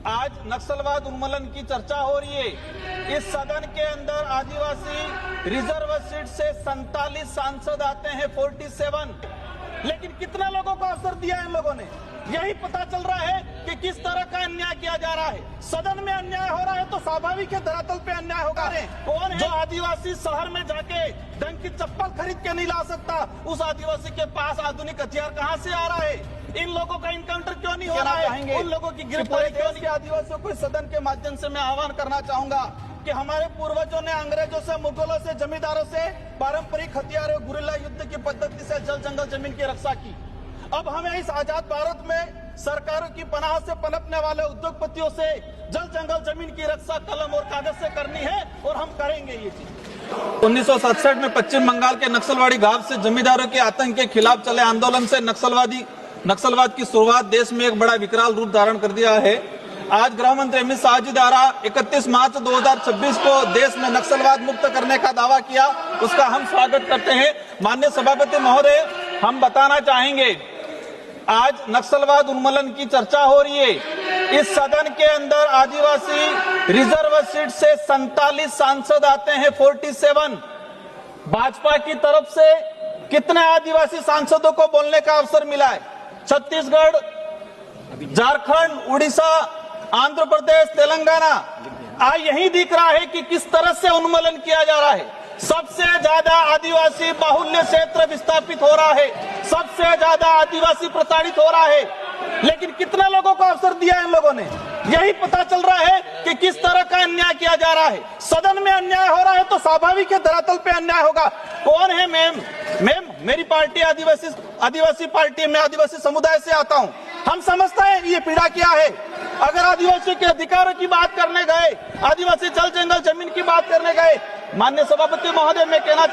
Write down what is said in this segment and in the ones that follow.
आज नक्सलवाद उन्मूलन की चर्चा हो रही है। इस सदन के अंदर आदिवासी रिजर्व सीट से 47 सांसद आते हैं, 47, लेकिन कितना लोगों को अवसर दिया इन लोगों ने? यही पता चल रहा है कि किस तरह का अन्याय किया जा रहा है। सदन में अन्याय हो रहा है तो स्वाभाविक है धरातल पे अन्याय होगा। कौन है जो आदिवासी शहर में जाके ढंग की चप्पल खरीद के नहीं ला सकता? उस आदिवासी के पास आधुनिक हथियार कहाँ से आ रहा है? इन लोगों का इनकाउंटर क्यों नहीं हो रहा है? उन लोगों की गिरफ्तारी क्यों नहीं? आदिवासियों को सदन के माध्यम से मैं आह्वान करना चाहूंगा कि हमारे पूर्वजों ने अंग्रेजों से, मुगलों से, जमींदारों से पारंपरिक हथियारों, गुरिल्ला युद्ध की पद्धति से जल जंगल जमीन की रक्षा की। अब हमें इस आजाद भारत में सरकारों की पनाह से पनपने वाले उद्योगपतियों से जल जंगल जमीन की रक्षा कलम और कागज से करनी है और हम करेंगे ये चीज। 1967 में पश्चिम बंगाल के नक्सलवाड़ी गांव से जमींदारों के आतंक के खिलाफ चले आंदोलन से नक्सलवाद की शुरुआत देश में एक बड़ा विकराल रूप धारण कर दिया है। आज गृह मंत्री अमित शाह जी द्वारा 31 मार्च 2026 को देश में नक्सलवाद मुक्त करने का दावा किया, उसका हम स्वागत करते हैं। माननीय सभापति महोदय, हम बताना चाहेंगे आज नक्सलवाद उन्मूलन की चर्चा हो रही है। इस सदन के अंदर आदिवासी रिजर्व सीट से 47 सांसद आते हैं, 47। भाजपा की तरफ से कितने आदिवासी सांसदों को बोलने का अवसर मिला है? छत्तीसगढ़, झारखंड, उड़ीसा, आंध्र प्रदेश, तेलंगाना। आज यही दिख रहा है कि किस तरह से उन्मूलन किया जा रहा है। सबसे ज्यादा आदिवासी बाहुल्य क्षेत्र विस्थापित हो रहा है, सबसे ज्यादा आदिवासी प्रताड़ित हो रहा है, लेकिन कितना लोगों को अवसर दिया इन लोगों ने? यही पता चल रहा है कि किस तरह का अन्याय किया जा रहा है। सदन में अन्याय हो रहा है तो स्वाभाविक है धरातल पे अन्याय होगा। कौन है मैम? मेरी पार्टी आदिवासी पार्टी, मैं आदिवासी समुदाय से आता हूँ। हम समझते हैं ये पीड़ा क्या है। अगर आदिवासी के अधिकारों की बात करने गए, आदिवासी जल जंगल जमीन की बात करने गए, माननीय सभापति महोदय, मैं कहना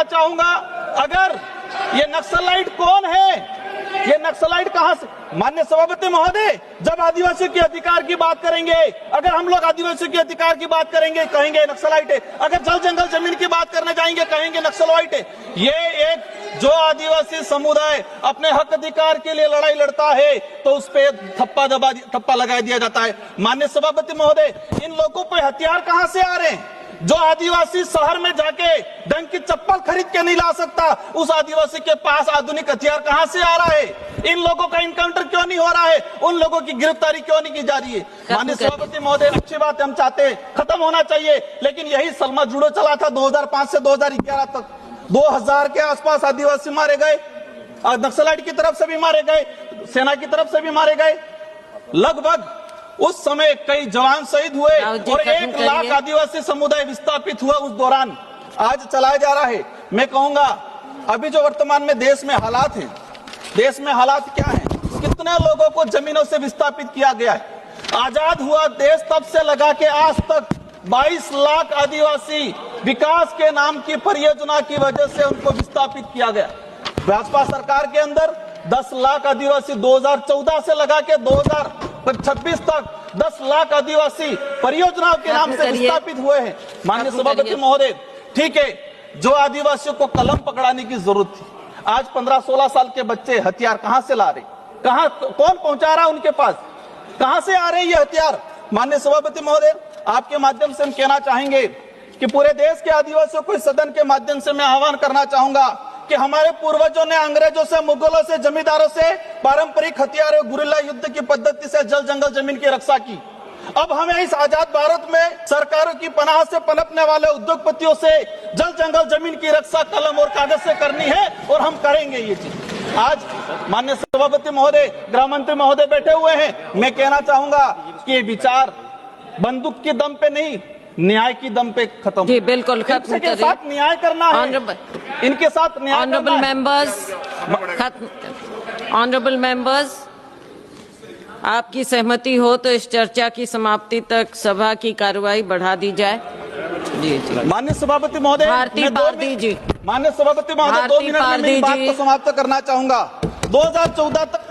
चाहूंगा अगर ये नक्सलाइट कौन है, ये नक्सलाइट कहां से? माननीय सभापति महोदय, जब आदिवासी के अधिकार की बात करेंगे, अगर हम लोग आदिवासी के अधिकार की बात करेंगे, कहेंगे नक्सलाइट है। अगर जल जंगल जमीन की बात करने जाएंगे, कहेंगे नक्सलाइट है। ये एक जो आदिवासी समुदाय अपने हक अधिकार के लिए लड़ाई लड़ता है तो उस पे थप्पा लगा दिया जाता है। माननीय सभापति महोदय, इन लोगों पे हथियार कहां से आ रहे हैं? जो आदिवासी शहर में जाके ढंग की चप्पल खरीद के नहीं ला सकता, उस आदिवासी के पास आधुनिक हथियार कहां से आ रहा है? इन लोगों का इनकाउंटर क्यों नहीं हो रहा है? उन लोगों की गिरफ्तारी क्यों नहीं की जा रही है? माननीय सभापति महोदय, अच्छी बात हम चाहते हैं, खत्म होना चाहिए, लेकिन यही सलमा जुड़ो चला था 2005 से 2011 तक। 2000 के आसपास आदिवासी मारे गए, नक्सलाइट की तरफ से भी मारे गए, सेना की तरफ से भी मारे गए। लगभग उस समय कई जवान शहीद हुए और 1 लाख आदिवासी समुदाय विस्थापित हुआ उस दौरान। आज चलाया जा रहा है। मैं कहूंगा अभी जो वर्तमान में देश में हालात हैं, देश में हालात क्या हैं? कितने लोगों को जमीनों से विस्थापित किया गया है? आजाद हुआ देश तब से लगा के आज तक 22 लाख आदिवासी विकास के नाम की परियोजना की वजह से उनको विस्थापित किया गया। भाजपा सरकार के अंदर 10 लाख आदिवासी 2014 से लगा के 2026 तक 10 लाख आदिवासी परियोजनाओं के नाम से विस्थापित हुए हैं। माननीय सभापति महोदय, ठीक है, जो आदिवासियों को कलम पकड़ाने की जरूरत थी, आज 15-16 साल के बच्चे हथियार कहां से ला रहे? कौन पहुंचा रहा है उनके पास? कहां से आ रहे हैं ये हथियार? माननीय सभापति महोदय, आपके माध्यम से हम कहना चाहेंगे कि पूरे देश के आदिवासियों को इस सदन के माध्यम से मैं आह्वान करना चाहूंगा कि हमारे पूर्वजों ने अंग्रेजों से, मुगलों से, जमींदारों से पारंपरिक हथियारों, गुरिल्ला युद्ध की पद्धति से जल जंगल जमीन की रक्षा की। अब हमें इस आजाद भारत में सरकारों की पनाह से पनपने वाले उद्योगपतियों से जल जंगल जमीन की रक्षा कलम और कागज से करनी है और हम करेंगे ये चीज। आज माननीय सभापति महोदय, गृह मंत्री महोदय बैठे हुए हैं। मैं कहना चाहूंगा कि ये विचार बंदूक के दम पे नहीं, न्याय की दम पे खत्म। जी बिल्कुल खत्म। इनके साथ न्याय करना है, इनके साथ न्याय। ऑनरेबल मेंबर्स, आपकी सहमति हो तो इस चर्चा की समाप्ति तक सभा की कार्यवाही बढ़ा दी जाए। जी जी। माननीय सभापति महोदय, भारती पारदी जी, माननीय सभापति महोदय, 2 मिनट में मेरी बात को समाप्त करना चाहूंगा। 2014 तक